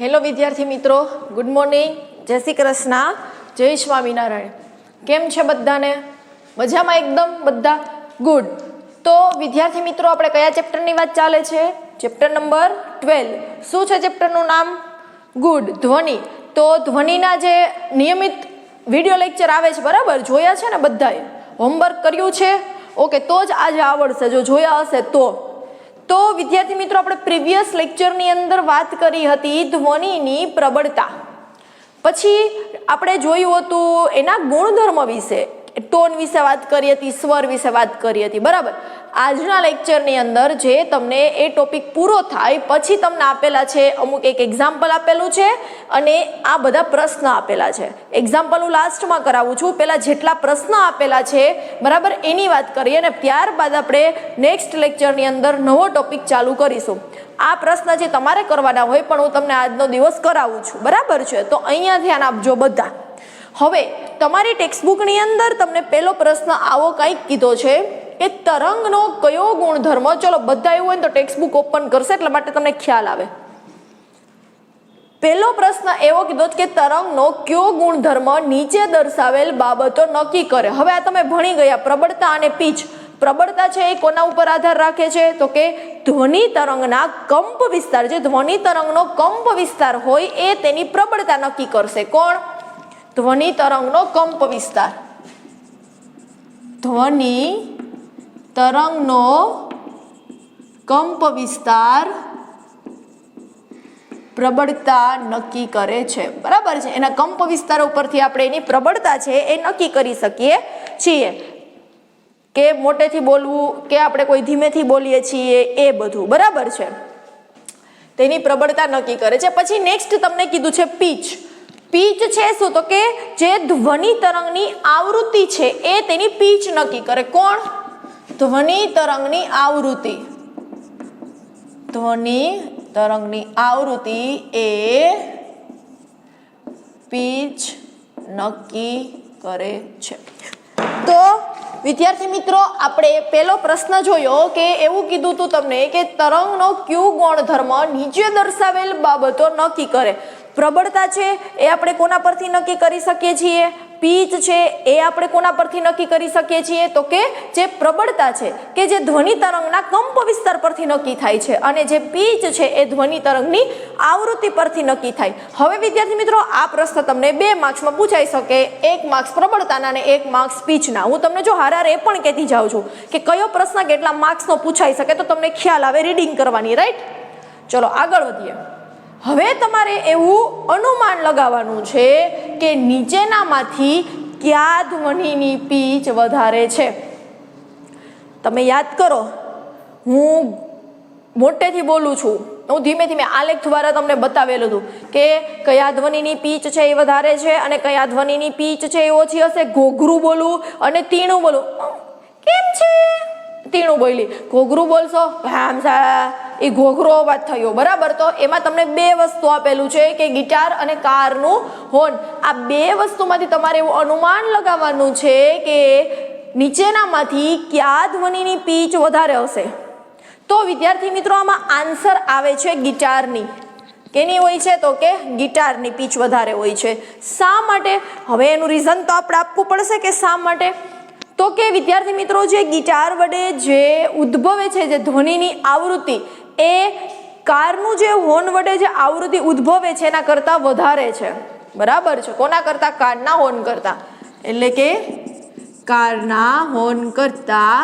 Hello વિદ્યાર્થી મિત્રો, good morning, જય શ્રી કૃષ્ણ, જય સ્વામિનારાયણ. કેમ છે બધાને? મજામાં એકદમ બધા? ગુડ. તો વિદ્યાર્થી મિત્રો, આપણે કયા ચેપ્ટરની વાત ચાલે છે? Chapter number 12. શું છે ચેપ્ટરનું નામ? ગુડ, ધ્વનિ. તો ધ્વનિના જે નિયમિત વિડીયો લેક્ચર આવે છે, બરાબર, જોયા છે ને બધાએ? હોમવર્ક કર્યું છે? ઓકે, તો જ આજે આવડશે, જો જોયા હશે તો વિદ્યાર્થી મિત્રો, આપણે પ્રીવિયસ લેક્ચરની અંદર વાત કરી હતી ધ્વનિની પ્રબળતા. પછી આપણે જોયું હતું એના ગુણધર્મ વિશે, ટોન વિશે વાત કરી હતી, સ્વર વિશે વાત કરી હતી, બરાબર. આજના લેક્ચરની અંદર જે તમને એ ટોપિક પૂરો થાય પછી તમને આપેલા છે અમુક એક એક્ઝામ્પલ આપેલું છે અને આ બધા પ્રશ્ન આપેલા છે. એક્ઝામ્પલ હું લાસ્ટમાં કરાવું છું, પહેલા જેટલા પ્રશ્ન આપેલા છે, બરાબર, એની વાત કરીએ અને ત્યારબાદ આપણે નેક્સ્ટ લેક્ચરની અંદર નવો ટોપિક ચાલુ કરીશું. આ પ્રશ્ન જે તમારે કરવાના હોય પણ હું તમને આજનો દિવસ કરાવું છું, બરાબર છે? તો અહીંયા ધ્યાન આપજો બધા. હવે તમારી ટેક્સ્ટબુકની અંદર તમને પહેલો પ્રશ્ન આવો કંઈક કીધો છે કે તરંગનો કયો ગુણધર્મ, ચલો બધા એવું હોય તો ટેક્સ્ટબુક ઓપન કરશે એટલા માટે તમને ખ્યાલ આવે. પહેલો પ્રશ્ન એવો કીધો કે તરંગનો કયો ગુણધર્મ નીચે દર્શાવેલ બાબતો નક્કી કરે. હવે આ તમે ભણી ગયા પ્રબળતા અને પીચ. પ્રબળતા છે એ કોના ઉપર આધાર રાખે છે? તો કે ધ્વનિ તરંગના કંપ વિસ્તાર, જે ધ્વનિ તરંગનો કંપ વિસ્તાર હોય એ તેની પ્રબળતા નક્કી કરશે. કોણ? ધ્વનિ તરંગનો કંપ વિસ્તાર. ધ્વનિ તરંગનો કંપ વિસ્તાર પ્રબળતા નક્કી કરે છે, બરાબર છે? એના કંપ વિસ્તાર ઉપરથી આપણે એની પ્રબળતા છે એ નક્કી કરી શકીએ છીએ. કે મોટેથી બોલવું કે આપણે કોઈ ધીમેથી બોલીએ છીએ, એ બધું, બરાબર છે? તેની પ્રબળતા નક્કી કરે છે. પછી નેક્સ્ટ તમને કીધું છે પીચ. પીચ છે શું? તો કે જે ધ્વનિ તરંગની આવૃત્તિ છે એ તેની પીચ નક્કી કરે. કોણ? ધ્વનિ તરંગની આવૃત્તિ. ધ્વનિ તરંગની આવૃત્તિ એ પીચ નક્કી કરે છે. તો વિદ્યાર્થી મિત્રો, આપણે પહેલો પ્રશ્ન જોયો કે એવું કીધું હતું તમને કે તરંગનો કયો ગુણધર્મ નીચે દર્શાવેલ બાબતો નક્કી કરે. પ્રબળતા છે એ આપણે કોના પરથી નક્કી કરી શકીએ છીએ? પીચ છે એ આપણે કોના પરથી નક્કી કરી શકીએ છીએ? તો કે જે પ્રબળતા છે કે જે ધ્વનિ તરંગના કંપ વિસ્તાર પરથી નક્કી થાય છે અને જે પીચ છે એ ધ્વનિ તરંગની આવૃત્તિ પરથી નક્કી થાય. હવે વિદ્યાર્થી મિત્રો, આ પ્રશ્ન તમને 2 માર્ક્સમાં પૂછાઈ શકે, 1 માર્ક્સ પ્રબળતાના અને 1 માર્ક્સ પીચના. હું તમને જો હારાર એ પણ કહેતી જાઉં છું કે કયો પ્રશ્ન કેટલા માર્ક્સનો પૂછાઈ શકે, તો તમને ખ્યાલ આવે રીડિંગ કરવાની, રાઈટ? ચલો આગળ વધીએ. હવે તમારે એવું અનુમાન લગાવવાનું છે કે નીચેનામાંથી કયા ધ્વનિની પીચ વધારે છે. તમે યાદ કરો, હું મોટેથી બોલું છું, હું ધીમે ધીમે આલેખ દ્વારા તમને બતાવેલું હતું કે કયા ધ્વનિની પીચ છે એ વધારે છે અને કયા ધ્વનિની પીચ છે એ ઓછી હશે. ઘોઘરું બોલું અને તીણું બોલું. કેમ છે તીણું બોલી? ઘોઘરું બોલશો, એ ઘોઘરો અવાજ થયો, બરાબર? તો એમાં તમને 2 વસ્તુ આપેલું છે કે ગિટાર અને કારનું હોર્ન. આ 2 વસ્તુમાંથી તમારે એવું અનુમાન લગાવવાનું છે કે નીચેનામાંથી કયા ધ્વનિની પીચ વધારે હશે. તો વિદ્યાર્થી મિત્રો, આમાં આન્સર આવે છે ગિટારની. કેની હોય છે? તો કે ગિટારની પીચ વધારે હોય છે. શા માટે? હવે એનું રીઝન તો આપણે આપવું પડશે કે શા માટે. તો કે વિદ્યાર્થી મિત્રો, જે ગિટાર વડે જે ઉદ્ભવે છે જે ધ્વનિની આવૃત્તિ, એ કારનું જે હોર્ન વડે જે આવૃત્તિ ઉદ્ભવે છે એના કરતાં વધારે છે, બરાબર છે? કોના કરતાં? કારના હોર્ન કરતાં. એટલે કે કારના હોર્ન કરતાં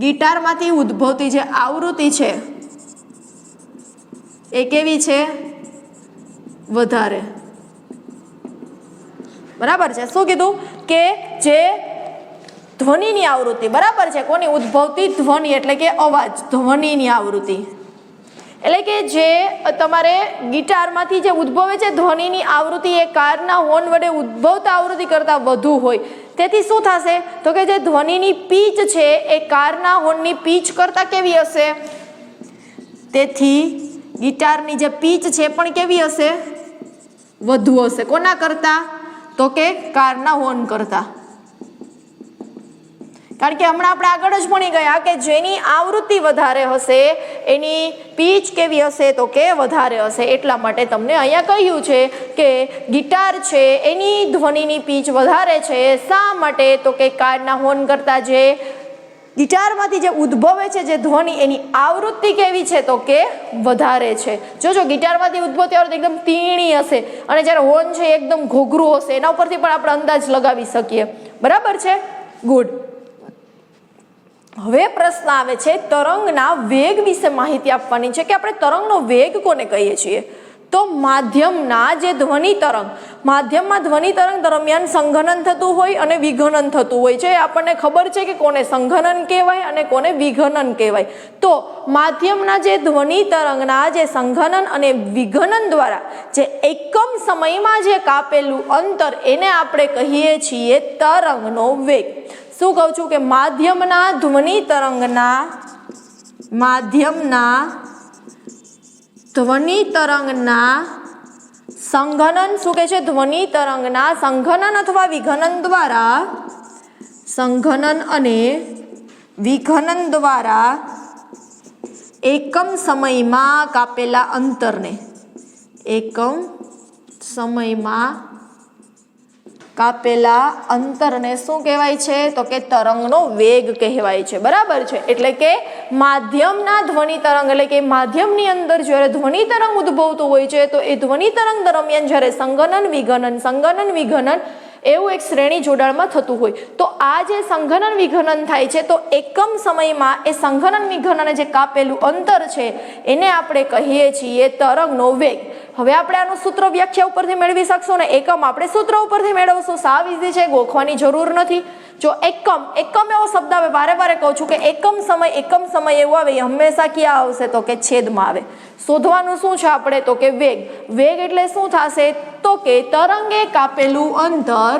ગિટારમાંથી ઉદ્ભવતી જે આવૃત્તિ છે એ કેવી છે? વધારે, બરાબર છે? શું કીધું? કે જે ધ્વનિની આવૃત્તિ, બરાબર છે? કોની ઉદ્ભવતી? ધ્વનિ એટલે કે અવાજ, ધ્વનિની આવૃત્તિ. એટલે કે જે તમારે ગિટારમાંથી જે ઉદ્ભવે છે ધ્વનિની આવૃત્તિ એ કારના હોર્ન વડે ઉદ્ભવતા આવૃત્તિ કરતાં વધુ હોય. તેથી શું થશે? તો કે જે ધ્વનિની પીચ છે એ કારના હોર્નની પીચ કરતાં કેવી હશે? તેથી ગિટારની જે પીચ છે પણ કેવી હશે? વધુ હશે. કોના કરતાં? તો કે કારના હોર્ન કરતાં. કારણ કે હમણાં આપણે આગળ જ ભણી ગયા કે જેની આવૃત્તિ વધારે હશે એની પીચ કેવી હશે તો કે વધારે હશે. એટલા માટે તમને અહીંયા કહ્યું છે કે ગિટાર છે એની ધ્વનિની પીચ વધારે છે. શા માટે તો કે કારના હોર્ન કરતા જે ગિટારમાંથી જે ઉદ્ભવે છે જે ધ્વનિ એની આવૃત્તિ કેવી છે તો કે વધારે છે. જો ગિટારમાંથી ઉદ્ભવતી આવૃત્તિ એકદમ તીણી હશે અને જ્યારે હોર્ન છે એકદમ ઘોઘરું હશે, એના ઉપરથી પણ આપણે અંદાજ લગાવી શકીએ. બરાબર છે, ગુડ. હવે પ્રશ્ન આવે છે તરંગના વેગ વિશે માહિતી આપવાની છે કે આપણે તરંગનો વેગ કોને કહીએ છીએ. તો માધ્યમના જે ધ્વનિ તરંગ, માધ્યમમાં ધ્વનિ તરંગ દરમિયાન સંઘનન થતું હોય અને વિઘનન થતું હોય છે. આપણને ખબર છે કે કોને સંઘનન કહેવાય અને કોને વિઘનન કહેવાય. તો માધ્યમના જે ધ્વનિ તરંગના જે સંઘનન અને વિઘનન દ્વારા જે એકમ સમયમાં જે કાપેલું અંતર એને આપણે કહીએ છીએ તરંગનો વેગ. શું કહું છું કે માધ્યમના ધ્વનિ તરંગના સંઘનન, શું કહે છે, ધ્વનિ તરંગના સંઘનન અથવા વિઘનન દ્વારા, સંઘનન અને વિઘનન દ્વારા એકમ સમયમાં કાપેલા અંતરને, એકમ સમયમાં કાપેલા અંતરને શું કહેવાય છે તો કે તરંગનો વેગ કહેવાય છે. બરાબર છે. એટલે કે માધ્યમના ધ્વનિ તરંગ, એટલે કે માધ્યમની અંદર જ્યારે ધ્વનિ તરંગ ઉદ્ભવતું હોય છે તો એ ધ્વનિ તરંગ દરમિયાન જ્યારે સંઘનન વિઘનન એવું એક શ્રેણી જોડાણમાં થતું હોય તો આ જે સંઘનન વિઘનન થાય છે તો એકમ સમયમાં એ સંઘનન વિઘનન જે કાપેલું અંતર છે એને આપણે કહીએ છીએ તરંગનો વેગ. હવે આપણે આનું સૂત્ર વ્યાખ્યા ઉપરથી મેળવી શકશું ને એકમ આપણે સૂત્ર ઉપરથી મેળવશું. સાવ ઈઝી છે, ગોખવાની જરૂર નથી. જો એકમ એવો શબ્દ આવે, વારે કહું છું કે એકમ સમય એવું આવે, હંમેશા ક્યાં આવશે તો કે છેદમાં આવે. શોધવાનું શું છે આપણે તો કે વેગ. વેગ એટલે શું થશે તો કે તરંગે કાપેલું અંતર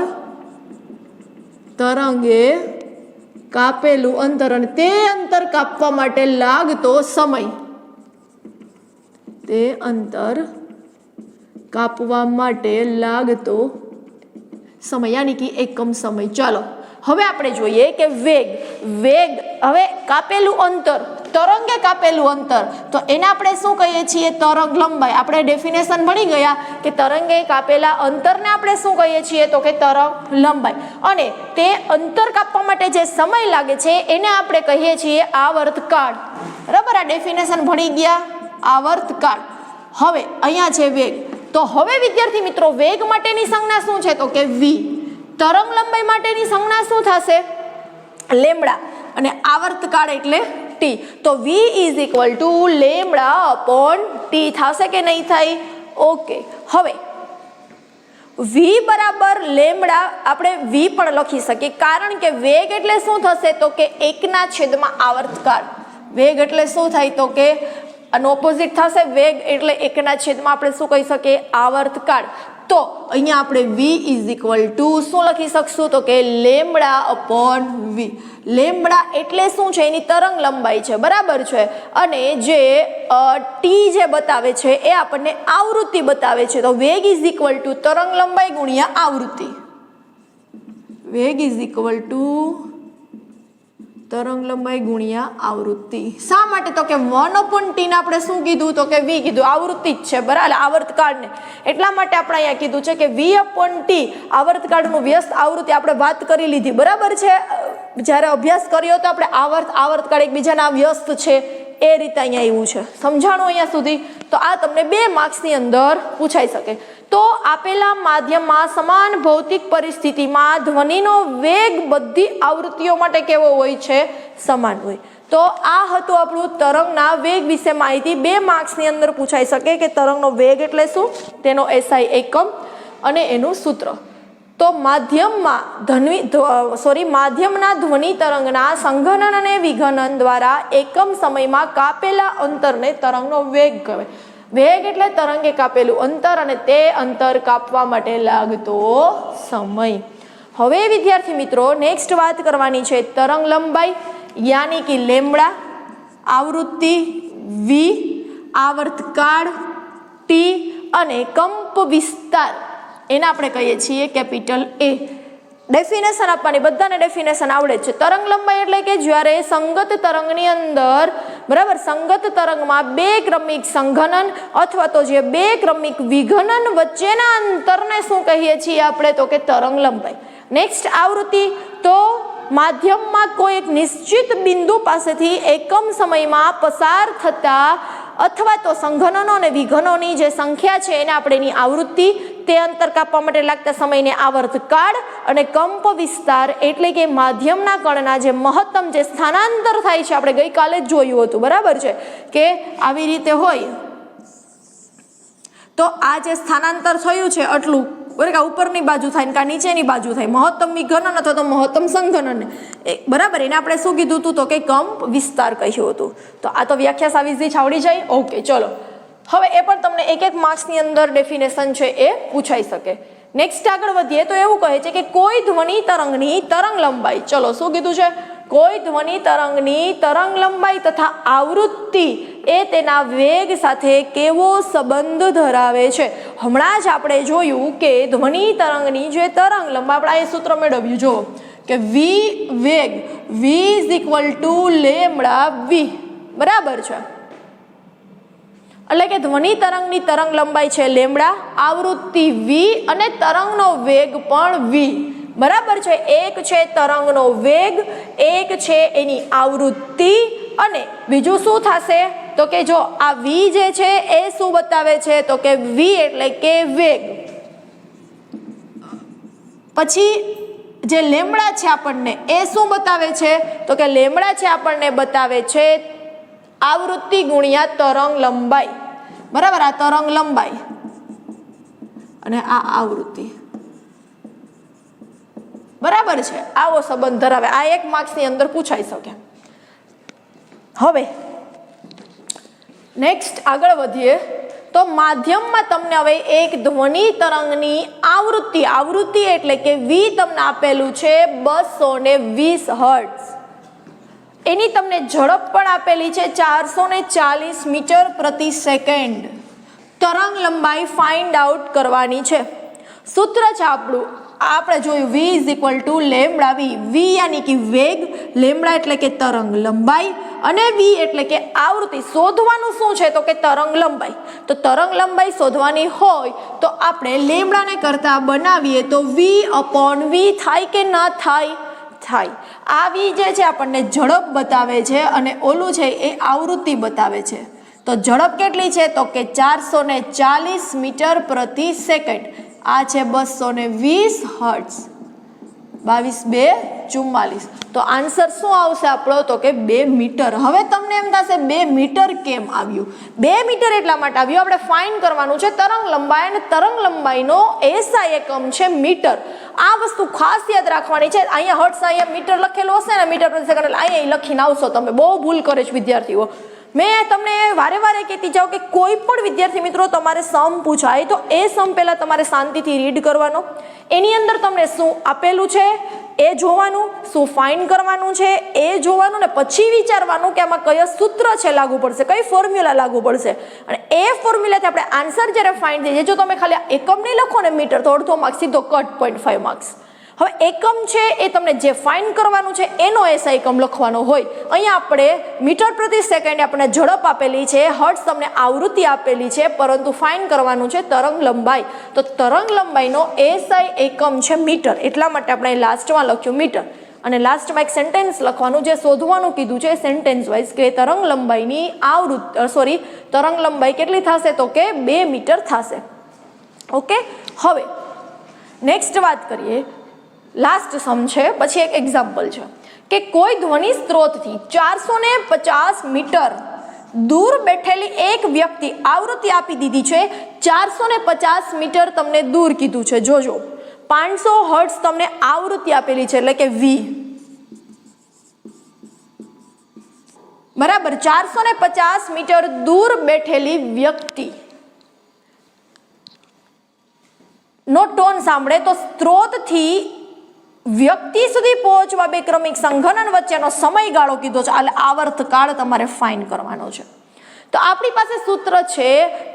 અને તે અંતર કાપવા માટે લાગતો સમય, તે અંતર કાપવા માટે લાગતો સમય યાની કે એકમ સમય. ચાલો હવે આપણે જોઈએ કે વેગ હવે કાપેલું અંતર, તરંગે કાપેલું અંતર તો એને આપણે શું કહીએ છીએ તરંગ લંબાઈ. આપણે ડેફિનેશન ભણી ગયા કે તરંગે કાપેલા અંતરને આપણે શું કહીએ છીએ તો કે તરંગ લંબાઈ. અને તે અંતર કાપવા માટે જે સમય લાગે છે એને આપણે કહીએ છીએ આવર્તકાળ. બરાબર, આ ડેફિનેશન ભણી ગયા, આવર્તકાળ. હવે અહીંયા છે વેગ. તો હવે વિદ્યાર્થી મિત્રો વેગ માટેની સંજ્ઞા શું છે તો કે વી. તરંગ લંબાઈ માટેની સંજ્ઞા શું થશે લેમ્બડા અને આવર્તકાળ એટલે ટી. તો v is equal two lambda upon T થશે કે નહીં થાય? ઓકે. હવે v બરાબર લેમ્બડા આપણે v પણ લખી શકીએ કારણ કે વેગ એટલે શું થશે તો કે 1/છેદમાં આવર્તકાળ. વેગ એટલે શું થાય તો કે આનો ઓપોઝિટ થશે. વેગ એટલે 1/છેદમાં આપણે શું કહી શકીએ આવર્તકાળ. તો અહીંયા આપણે v ઇઝ ઇક્વલ ટુ શું લખી શકશું તો કે લેમ્બડા અપોન v. લેમ્બડા એટલે શું છે એની તરંગ લંબાઈ છે. બરાબર છે. અને જે ટી જે બતાવે છે એ આપણને આવૃત્તિ બતાવે છે. તો વેગ ઇઝ ઇક્વલ ટુ તરંગ લંબાઈ ગુણ્યા આવૃત્તિ. વેગ ઇઝ ઇક્વલ ટુ તરંગ લંબાઈ ગુણ્યા આવૃત્તિ. શા માટે તો કે 1/t ને આપણે શું કીધું તો કે v કીધું, આવૃત્તિ જ છે બરાબર, આવર્તકાળને. એટલા માટે આપણે અહીંયા કીધું છે કે v/t આવર્તકાળનું વ્યસ્ત આવૃત્તિ આપણે વાત કરી લીધી. બરાબર છે. જ્યારે અભ્યાસ કર્યો તો આપણે આવર્તકાળ એકબીજાના વ્યસ્ત છે એ રીતે અહીંયા એવું છે. સમજાણું અહીંયા સુધી? તો આ તમને 2 માર્ક્સની અંદર પૂછાઈ શકે. તો આપેલા માધ્યમમાં સમાન ભૌતિક પરિસ્થિતિમાં ધ્વનિનો વેગ બધી આવૃત્તિઓ માટે કેવો હોય છે? સમાન હોય. તો આ હતું આપણું તરંગના વેગ વિશે માહિતી. 2 માર્ક્સની અંદર પૂછાઈ શકે કે તરંગનો વેગ એટલે શું, તેનો SI એકમ અને એનું સૂત્ર. તો માધ્યમના ધ્વનિ તરંગના સંઘનન અને વિઘનન દ્વારા એકમ સમયમાં કાપેલા અંતરને તરંગનો વેગ કહેવાય. વેગ એટલે તરંગે કાપેલું અંતર અને તે અંતર કાપવા માટે લાગતો સમય. હવે વિદ્યાર્થી મિત્રો નેક્સ્ટ વાત કરવાની છે તરંગ લંબાઈ યાની કે લેમ્બડા, આવૃત્તિ v, આવર્તકાળ ટી અને કંપ વિસ્તાર એને આપણે કહીએ છીએ કેપિટલ A. ડેફિનેશન આપવાની, બધાને ડેફિનેશન આવડે છે. તરંગ લંબાઈ એટલે કે જ્યારે સંગત તરંગની અંદર, બરાબર, સંગત તરંગમાં બે ક્રમિક સંઘનન અથવા તો જે બે ક્રમિક વિઘનન વચ્ચેના અંતરને શું કહીએ છીએ આપણે? તો કે તરંગ લંબાઈ. નેક્સ્ટ આવૃત્તિ, તો માધ્યમમાં કોઈ એક નિશ્ચિત બિંદુ પાસેથી એકમ સમયમાં પસાર થતા અથવા તો સંઘનનો અને વિઘનોની જે સંખ્યા છે એને આપણે એની આવૃત્તિ, તે અંતર કાપવા માટે લાગતા સમયને આવર્તકાળ, અને કંપ વિસ્તાર એટલે કે માધ્યમના કણના જે મહત્તમ જે સ્થાનાંતર થાય છે, આપણે ગઈકાલે જ જોયું હતું, બરાબર છે, કે આવી રીતે હોય તો આ જે સ્થાનાંતર થયું છે આટલું, બરાબર, ઉપરની બાજુ થાય કે નીચેની બાજુ થાય, મહત્તમ વિઘનન અથવા તો મહત્તમ સંઘનન, બરાબર, એને આપણે શું કીધું હતું? તો કે કંપ વિસ્તાર કહ્યું હતું. તો આ તો વ્યાખ્યા સાવિઝી આવડી જાય. ઓકે, ચલો હવે એ પણ તમને એક માર્ક્સની અંદર ડેફિનેશન છે એ પૂછાઈ શકે. નેક્સ્ટ આગળ વધીએ તો એવું કહે છે કે કોઈ ધ્વનિ તરંગની તરંગ લંબાઈ, ચલો શું કીધું છે? કોઈ ધ્વનિ તરંગની તરંગ લંબાઈ તથા આવૃત્તિ એ તેના વેગ સાથે કેવો સંબંધ ધરાવે છે. હમણાં જ આપણે જોયું કે ધ્વનિ તરંગની જે તરંગ લંબાઈ, આપણે આ સૂત્ર મેળવ્યું, જો કે વી વેગ, v is equal to lambda v, બરાબર છે. એટલે કે ધ્વનિ તરંગની તરંગ લંબાઈ છે લેમડા, આવૃત્તિ વી અને તરંગનો વેગ પણ વી, બરાબર છે. એક છે તરંગનો વેગ, એક છે એની આવૃત્તિ, અને બીજું શું થશે? તો કે જો આ વી જે છે એ શું બતાવે છે? તો કે વી એટલે કે વેગ. પછી જે લેમડા છે આપણને એ શું બતાવે છે? તો કે લેમડા છે આપણને બતાવે છે આવૃત્તિ ગુણ્યા તરંગ લંબાઈ, બરાબર, આ તરંગ લંબાઈ અને આ આવૃત્તિ, બરાબર છે. આવો સંબંધ ધરાવે. આ એક માર્ક્સની અંદર પૂછાઈ શકે. હવે નેક્સ્ટ આગળ વધીએ તો માધ્યમમાં તમને હવે એક ધ્વનિ તરંગની આવૃત્તિ, આવૃત્તિ એટલે કે વી તમને આપેલું છે 220 હર્ટ્ઝ. એની તમને ઝડપ પણ આપેલી છે 440 મીટર પ્રતિ સેકન્ડ. તરંગ લંબાઈ ફાઇન્ડ આઉટ કરવાની છે. સૂત્ર છે આપણું, આપણે જોયું v is equal to lambda v. V યાની કે વેગ, લેમડા એટલે કે તરંગ લંબાઈ, અને વી એટલે કે આવૃત્તિ. શોધવાનું શું છે? તો કે તરંગ લંબાઈ. તો તરંગ લંબાઈ શોધવાની હોય તો આપણે લેમડાને કરતા બનાવીએ તો વી અપોન વી થાય કે ના થાય? થાય. આ વી જે છે આપણને ઝડપ બતાવે છે અને ઓલું છે એ આવૃત્તિ બતાવે છે. તો ઝડપ કેટલી છે? તો કે 440 મીટર પ્રતિ સેકન્ડ. આ છે 220 હર્ટ્ઝ. 22 2 44. તો આન્સર શું આવશે આપણો? તો કે 2 મીટર. હવે તમને એમ થશે 2 મીટર કેમ આવ્યું? 2 મીટર એટલા માટે આવ્યું, આપણે ફાઇન્ડ કરવાનું છે તરંગ લંબાઈ, અને તરંગ લંબાઈનો એસઆઈ એકમ છે મીટર. આ વસ્તુ ખાસ યાદ રાખવાની છે. અહીંયા હર્ટ્ઝ, અહીંયા મીટર લખેલું હશે ને, મીટર પ્રતિ સેકન્ડ, અહીંયા લખીને આવશો તમે. બહુ ભૂલ કરે છે વિદ્યાર્થીઓ. મેં તમને વારે વારે કહેતી જાઉં કે કોઈ પણ વિદ્યાર્થી મિત્રો તમારે સમ પૂછાય તો એ સમ પહેલાં તમારે શાંતિથી રીડ કરવાનો. એની અંદર તમને શું આપેલું છે એ જોવાનું, શું ફાઇન્ડ કરવાનું છે એ જોવાનું, ને પછી વિચારવાનું કે આમાં કયા સૂત્ર છે લાગુ પડશે, કઈ ફોર્મ્યુલા લાગુ પડશે, અને એ ફોર્મ્યુલાથી આપણે આન્સર જ્યારે ફાઇન્ડ થઈ જાય. જો તમે ખાલી એકમ નહીં લખો ને મીટર, તો અડધો માર્ક્સ સીધો કટ, 0.5 માર્ક્સ. હવે એકમ છે એ તમને જે ફાઇન્ડ કરવાનું છે એનો એસઆઈ એકમ લખવાનો હોય. અહીંયા આપણે મીટર પ્રતિ સેકન્ડ આપણને ઝડપ આપેલી છે, હર્ટ્ઝ તમને આવૃત્તિ આપેલી છે, પરંતુ ફાઇન્ડ કરવાનું છે તરંગ લંબાઈ. તો તરંગ લંબાઈનો એસઆઈ એકમ છે મીટર, એટલા માટે આપણે લાસ્ટમાં લખ્યું મીટર. અને લાસ્ટમાં એક સેન્ટેન્સ લખવાનું, જે શોધવાનું કીધું છે સેન્ટેન્સ વાઇઝ, કે તરંગ લંબાઈની તરંગ લંબાઈ કેટલી થશે? તો કે 2 મીટર થશે. ઓકે, હવે નેક્સ્ટ વાત કરીએ. લાસ્ટ સમ છે, પછી એક એક્ઝામ્પલ છે કે કોઈ ધ્વનિ સ્ત્રોતથી 450 મીટર દૂર બેઠેલી એક વ્યક્તિ, આવૃત્તિ આપી દીધી છે 450 મીટર તમને દૂર કીધું છે. જોજો 500 હર્ટ્ઝ તમને આવૃત્તિ આપેલી છે, એટલે કે વી, બરાબર. 450 મીટર દૂર બેઠેલી વ્યક્તિ નો ટોન સાંભળે તો સ્ત્રોતથી વ્યક્તિ સુધી પહોંચવા બે ક્રમિક સંઘનન વચ્ચેનો સમયગાળો કીધો છે, એટલે આવર્તકાળ તમારે ફાઇન્ડ કરવાનો છે. તો આપણી પાસે સૂત્ર છે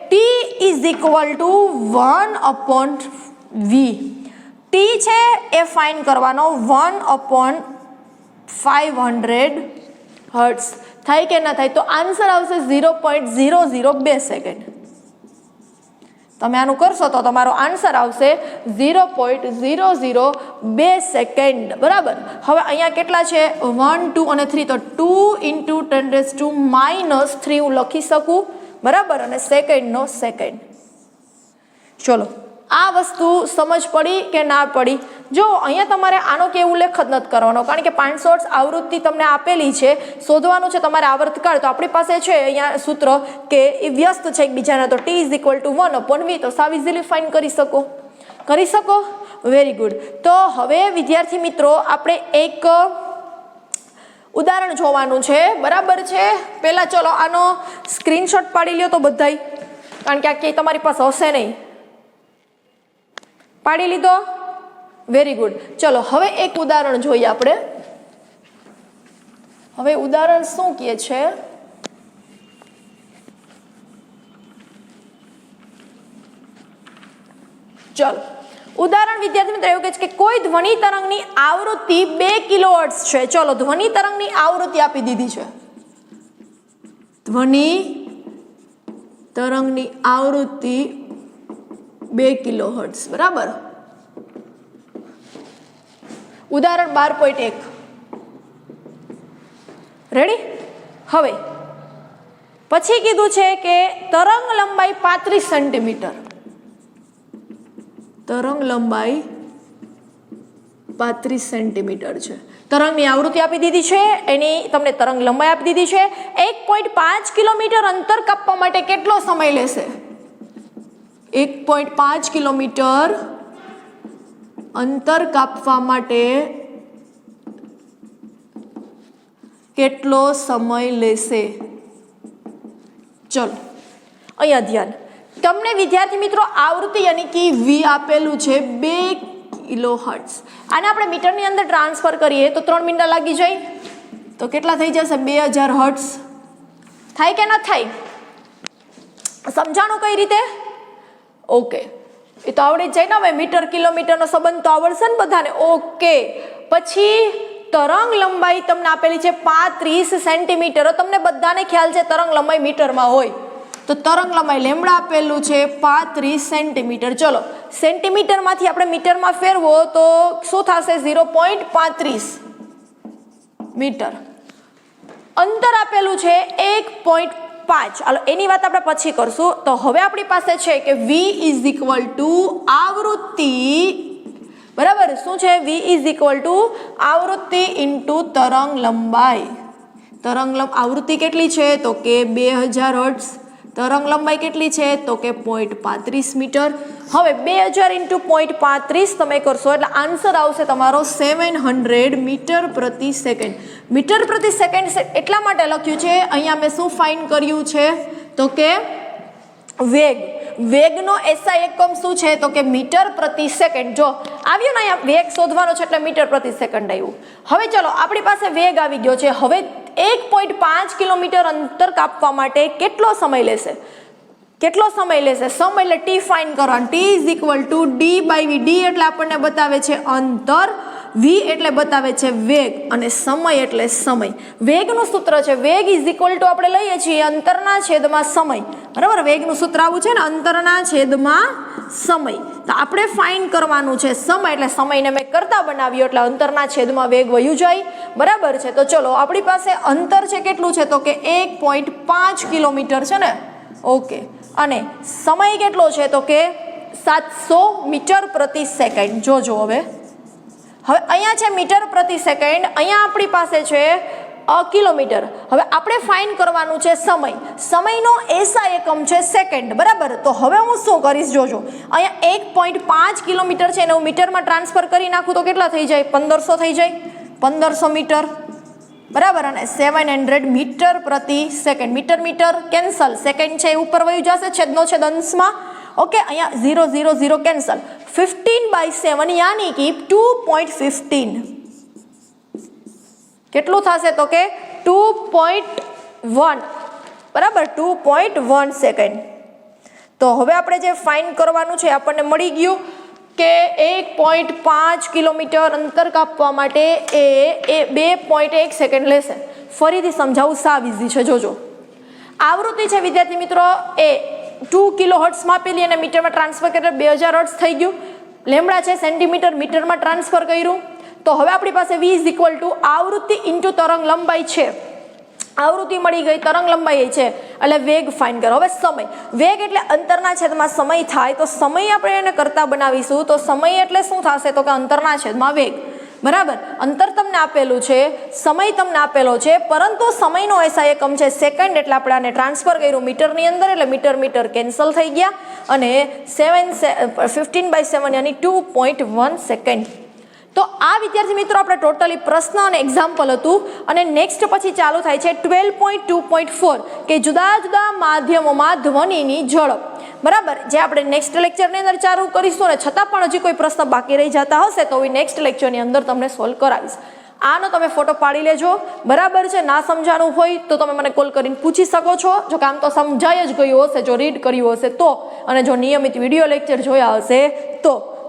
T is equal two 1/v. T છે એ ફાઇન કરવાનો 1/500 હર્ટ્ઝ થાય કે ના થાય? તો આન્સર આવશે 0.002 સેકન્ડ. તમે આનું કરશો તો તમારો આન્સર આવશે 0.002 સેકન્ડ. બરાબર. હવે અહીંયા કેટલા છે? 1, 2 અને 3. તો 2 × 10⁻³ હું લખી શકું. બરાબર. અને સેકન્ડનો સેકન્ડ. ચલો, આ વસ્તુ સમજ પડી કે ના પડી? જો અહીંયા તમારે આનો કે ઉલ્લેખ જ નથી કરવાનો, કારણ કે 500 હર્ટ્ઝ આવૃત્તિ તમને આપેલી છે, શોધવાનું છે તમારે આવર્તકાળ. તો આપણી પાસે છે અહીંયા સૂત્ર કે એ વ્યસ્ત છે એકબીજાના, તો T = 1/V. તો સાવ ઇઝીલી ફાઇન કરી શકો. Very good. તો હવે વિદ્યાર્થી મિત્રો આપણે એક ઉદાહરણ જોવાનું છે. બરાબર છે. પહેલા ચલો આનો સ્ક્રીનશોટ પાડી લ્યો તો બધાય, કારણ કે આ ક્યાંય તમારી પાસે હશે નહીં. પાડી લીધો? Very good. ચલો હવે એક ઉદાહરણ જોઈએ આપણે. હવે ઉદાહરણ શું કહે છે? ચલો, ઉદાહરણ વિદ્યાર્થી મિત્રો એવું કહે છે કે કોઈ ધ્વનિ તરંગની આવૃત્તિ 2 કિલોહર્ટ્ઝ છે. ચલો, ધ્વનિ તરંગની આવૃત્તિ આપી દીધી છે. ધ્વનિ તરંગની આવૃત્તિ 2 કિલોહર્ટ્ઝ. બરાબર. ઉદાહરણ 12.1. રેડી? હવે પછી કીધું છે કે તરંગ લંબાઈ 35 સેન્ટીમીટર. તરંગ લંબાઈ 35 સેન્ટીમીટર છે. તરંગની આવૃત્તિ આપી દીધી છે, એની તમને તરંગ લંબાઈ આપી દીધી છે. 1.5 કિલોમીટર અંતર કાપવા માટે કેટલો સમય લેશે? 1.5 કિલોમીટર અંતર કાપવા માટે કેટલો સમય લેશે? ચલો, અહીંયા ધ્યાન. તમને વિદ્યાર્થી મિત્રો આવૃત્તિ યાની કે V આપેલું છે 2 કિલોહર્ટ્ઝ. આને આપણે મીટરની અંદર ટ્રાન્સફર કરીએ તો 3 મિનિટ લાગી જાય. તો કેટલા થઈ જશે? 2000 હર્ટ્ઝ. થાય કે ન થાય? સમજાણું કઈ રીતે? ઓકે, એ તો આવડી જાય ને. હવે મીટર કિલોમીટરનો સંબંધ તો આવડશે ને બધાને? ઓકે. પછી તરંગ લંબાઈ તમને આપેલી છે 35 સેન્ટીમીટર. તમને બધાને ખ્યાલ છે તરંગ લંબાઈ મીટરમાં હોય, તો તરંગ લંબાઈ લેમડા આપેલું છે 35 સેન્ટીમીટર. ચલો, સેન્ટીમીટરમાંથી આપણે મીટરમાં ફેરવો તો શું થશે? 0.35 મીટર. અંતર આપેલું છે 1.5. હાલો, એની વાત આપણે પછી કરશું. તો હવે આપણી પાસે છે કે V = આવૃત્તિ. બરાબર. શું છે? V = આવૃત્તિ × તરંગ લંબાઈ. આવૃત્તિ કેટલી છે? તો કે 2000 હર્ટ્ઝ. તરંગ લંબાઈ કેટલી છે? તો કે 0.35 મીટર. હવે 2000 × 0.35 તમે કરશો એટલે આન્સર આવશે તમારો 700 મીટર પ્રતિ સેકન્ડ. મીટર પ્રતિ સેકન્ડ એટલા માટે લખ્યું છે. અહીંયા મેં શું ફાઇન કર્યું છે? તો કે વેગ. વેગનો SI એકમ શું છે? તો કે મીટર પ્રતિ સેકન્ડ. જો આવ્યું ને, અહીંયા વેગ શોધવાનો છે એટલે મીટર પ્રતિ સેકન્ડ આવ્યું. હવે ચલો, આપણી પાસે વેગ આવી ગયો છે. હવે 1.5 કિલોમીટર અંતર કાપવા માટે કેટલો સમય લેશે? સમય એટલે T ફાઇન કરવાનો. T = D/V. D એટલે આપણને બતાવે છે અંતર, V એટલે બતાવે છે વેગ, અને સમય એટલે સમય. વેગનું સૂત્ર છે વેગ = આપણે લઈએ છીએ અંતરના છેદમાં સમય. બરાબર. વેગનું સૂત્ર આવું છે ને, અંતરના છેદમાં સમય. તો આપણે ફાઇન કરવાનું છે સમય, એટલે સમયને મેં કરતા બનાવ્યો એટલે અંતરના છેદમાં વેગ વયું જાય. બરાબર છે. તો ચલો, આપણી પાસે અંતર છે કેટલું છે? તો કે 1.5 કિલોમીટર છે ને? ઓકે. અને સમય કેટલો છે? તો કે 700 મીટર પ્રતિ સેકન્ડ. જોજો હવે અહીંયા છે મીટર પ્રતિ સેકન્ડ, અહીંયા આપણી પાસે છે કિલોમીટર. હવે આપણે ફાઇન કરવાનું છે સમય. સમયનો SI એકમ છે સેકન્ડ. બરાબર. તો હવે હું શું કરીશ? જોજો, અહીંયા 1.5 કિલોમીટર છે એને હું મીટરમાં ટ્રાન્સફર કરી નાખું તો કેટલા થઈ જાય? 1500 થઈ જાય. 1500 મીટર. બરાબર. અને 700 મીટર પ્રતિ સેકન્ડ. મીટર કેન્સલ, સેકન્ડ છે ઉપર વયું જશે છેદનો છેદ અંશમાં. ઓકે. અહીંયા 0 0 0 કેન્સલ. 15/7 યાની કે 2.15. કેટલું થશે? તો કે 2.1. બરાબર. 2.1 સેકન્ડ. તો હવે આપણે જે ફાઇન કરવાનું છે આપણને મળી ગયું. કે 1.5 કિલોમીટર અંતર કાપવા માટે એ 2.1 સેકન્ડ લેશે. ફરીથી સમજાવું, સાવ ઇઝી છે, જોજો. આવૃત્તિ છે વિદ્યાર્થી મિત્રો એ 2 કિલોહર્ટ્ઝમાં આપેલી અને મીટરમાં ટ્રાન્સફર કરે 2000 હર્ટ્ઝ થઈ ગયું. લેમડા છે સેન્ટીમીટર મીટરમાં ટ્રાન્સફર કર્યું. તો હવે આપણી પાસે v ઇઝ ઇક્વલ ટુ આવૃત્તિ ઇન્ટુ તરંગ લંબાઈ છે. આવૃત્તિ મળી ગઈ, તરંગ લંબાઈ છે, એટલે વેગ ફાઇન કરો. હવે સમય, વેગ એટલે અંતરના છેદમાં સમય થાય, તો સમય આપણે એને કરતા બનાવીશું. તો સમય એટલે શું થશે? તો કે અંતરના છેદમાં વેગ. બરાબર, અંતર તમને આપેલું છે, સમય તમને આપેલો છે, પરંતુ સમયનો એસા એકમ છે સેકન્ડ, એટલે આપણે આને ટ્રાન્સફર કર્યું મીટરની અંદર, એટલે મીટર કેન્સલ થઈ ગયા અને 15/7 યાની 2.1 સેકન્ડ. તો આ વિદ્યાર્થી મિત્રો આપણે ટોટલી પ્રશ્ન અને એક્ઝામ્પલ હતું. અને નેક્સ્ટ પછી ચાલુ થાય છે 12.2.4 કે જુદા જુદા માધ્યમોમાં ધ્વનિની ઝડપ. બરાબર, જે આપણે નેક્સ્ટ લેક્ચરની અંદર ચાલુ કરીશું ને છતાં પણ હજી કોઈ પ્રશ્ન બાકી રહી જતા હશે તો નેક્સ્ટ લેક્ચરની અંદર તમને સોલ્વ કરાવીશ. આનો તમે ફોટો પાડી લેજો. બરાબર છે, ના સમજાણું હોય તો તમે મને કોલ કરીને પૂછી શકો છો. જો કામ તો સમજાઈ જ ગયું હશે, જો રીડ કર્યું હશે તો, અને જો નિયમિત વિડીયો લેક્ચર જોયા હશે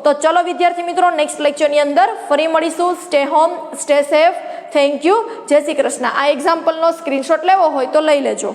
તો ચલો વિદ્યાર્થી મિત્રો, નેક્સ્ટ લેક્ચરની અંદર ફરી મળીશું. Stay home, stay safe. Thank you. જય શ્રી કૃષ્ણ. આ એક્ઝામ્પલનો સ્ક્રીનશોટ લેવો હોય તો લઈ લેજો.